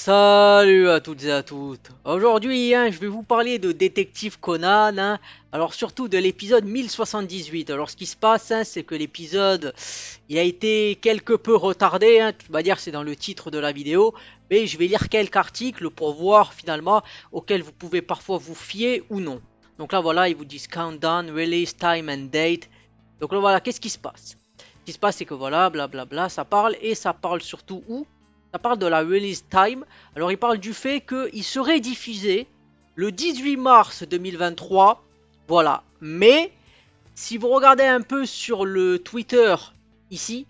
Salut à toutes et à toutes. Aujourd'hui, je vais vous parler de Détective Conan. Alors surtout de l'épisode 1078. Alors ce qui se passe, c'est que l'épisode, il a été quelque peu retardé. De toute manière, c'est dans le titre de la vidéo. Mais je vais lire quelques articles pour voir finalement auxquels vous pouvez parfois vous fier ou non. Donc là, voilà, ils vous disent countdown, release time and date. Donc là, voilà, qu'est-ce qui se passe? Ce qui se passe, c'est que voilà, blablabla, ça parle et ça parle surtout où? Ça parle de la release time. Alors il parle du fait qu'il serait diffusé le 18 mars 2023. Voilà. Mais si vous regardez un peu sur le Twitter ici,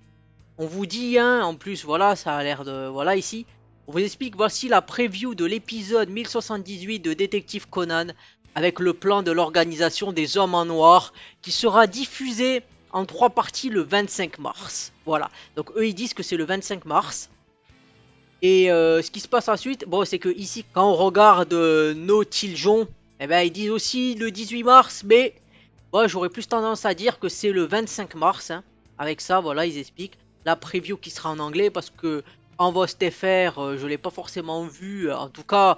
on vous dit, en plus, voilà, ça a l'air de... Voilà ici. On vous explique, voici la preview de l'épisode 1078 de Détective Conan avec le plan de l'organisation des Hommes en Noir qui sera diffusé en 3 parties le 25 mars. Voilà. Donc eux ils disent que c'est le 25 mars. Et ce qui se passe ensuite, bon, c'est que ici, quand on regarde Nautiljon, eh ben, ils disent aussi le 18 mars, mais moi, j'aurais plus tendance à dire que c'est le 25 mars. Avec ça, voilà, ils expliquent la preview qui sera en anglais parce que en VostFR, je l'ai pas forcément vu. En tout cas,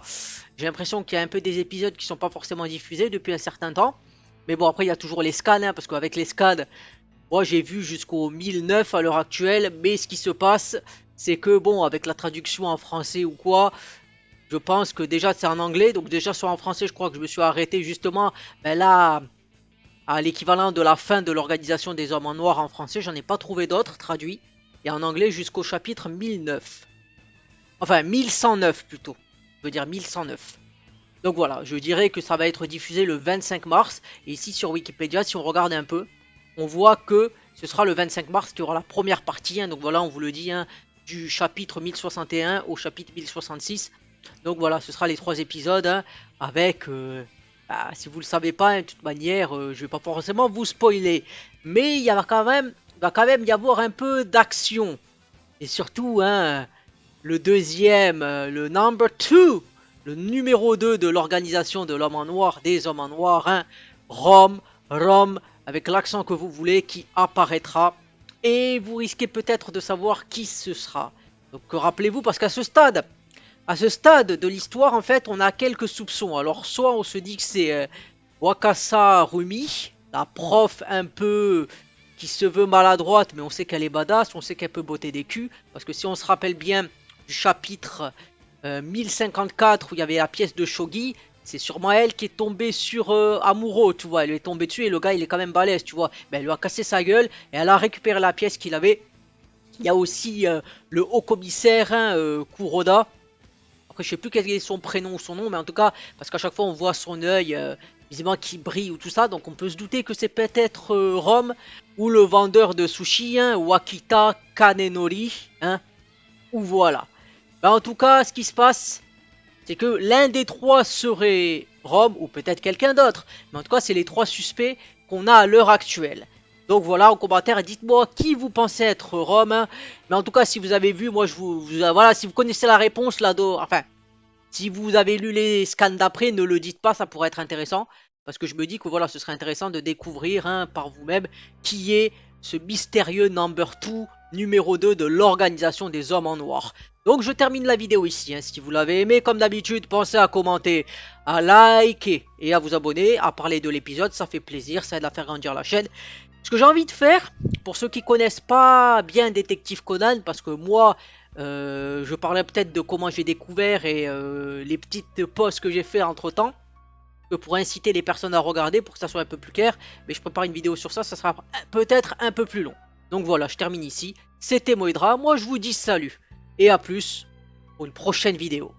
j'ai l'impression qu'il y a un peu des épisodes qui sont pas forcément diffusés depuis un certain temps. Mais bon, après, il y a toujours les scans, parce qu'avec les scans, moi, j'ai vu jusqu'au 1009 à l'heure actuelle, mais ce qui se passe, c'est que bon, avec la traduction en français ou quoi, je pense que déjà c'est en anglais, donc déjà sur en français, je crois que je me suis arrêté justement là à l'équivalent de la fin de l'organisation des hommes en noir en français, j'en ai pas trouvé d'autres traduits, et en anglais jusqu'au chapitre 1009. Enfin, 1109 plutôt, je veux dire 1109. Donc voilà, je dirais que ça va être diffusé le 25 mars, et ici sur Wikipédia, si on regarde un peu, on voit que ce sera le 25 mars qu'il y aura la première partie, donc voilà, on vous le dit, du chapitre 1061 au chapitre 1066. Donc voilà, ce sera les 3 épisodes, avec, si vous le savez pas, de toute manière, je vais pas forcément vous spoiler, mais va quand même y avoir un peu d'action, et surtout, le deuxième, le number 2, le numéro 2 de l'organisation de l'homme en noir, des hommes en noir, Rome, avec l'accent que vous voulez, qui apparaîtra. Et vous risquez peut-être de savoir qui ce sera. Donc rappelez-vous, parce qu'à ce stade de l'histoire, en fait, on a quelques soupçons. Alors, soit on se dit que c'est Wakasa Rumi, la prof un peu qui se veut maladroite, mais on sait qu'elle est badass, on sait qu'elle peut botter des culs. Parce que si on se rappelle bien du chapitre 1054 où il y avait la pièce de Shogi, c'est sûrement elle qui est tombée sur Amuro, tu vois. Elle est tombée dessus et le gars il est quand même balèze, tu vois. Ben, elle lui a cassé sa gueule et elle a récupéré la pièce qu'il avait. Il y a aussi le haut commissaire, Kuroda. Après, je sais plus quel est son prénom ou son nom, mais en tout cas, parce qu'à chaque fois on voit son œil visiblement qui brille ou tout ça, donc on peut se douter que c'est peut-être Rome ou le vendeur de sushi, Wakita Kanenori, ou voilà. Ben, en tout cas, ce qui se passe, c'est que l'un des trois serait Rome ou peut-être quelqu'un d'autre. Mais en tout cas, c'est les 3 suspects qu'on a à l'heure actuelle. Donc voilà, en commentaire, dites-moi qui vous pensez être Rome. Mais en tout cas, si vous avez vu, moi, voilà, si vous connaissez la réponse là, enfin, si vous avez lu les scans d'après, ne le dites pas, ça pourrait être intéressant. Parce que je me dis que voilà, ce serait intéressant de découvrir par vous-même qui est ce mystérieux number 2, numéro 2 de l'organisation des hommes en noir. Donc je termine la vidéo ici. Si vous l'avez aimé, comme d'habitude, pensez à commenter, à liker et à vous abonner, à parler de l'épisode, ça fait plaisir, ça aide à faire grandir la chaîne. Ce que j'ai envie de faire, pour ceux qui connaissent pas bien Détective Conan, parce que moi, je parlais peut-être de comment j'ai découvert et les petites pauses que j'ai fait entre temps, pour inciter les personnes à regarder, pour que ça soit un peu plus clair, mais je prépare une vidéo sur ça, ça sera peut-être un peu plus long. Donc voilà, je termine ici. C'était Moedra, moi je vous dis salut, et à plus pour une prochaine vidéo.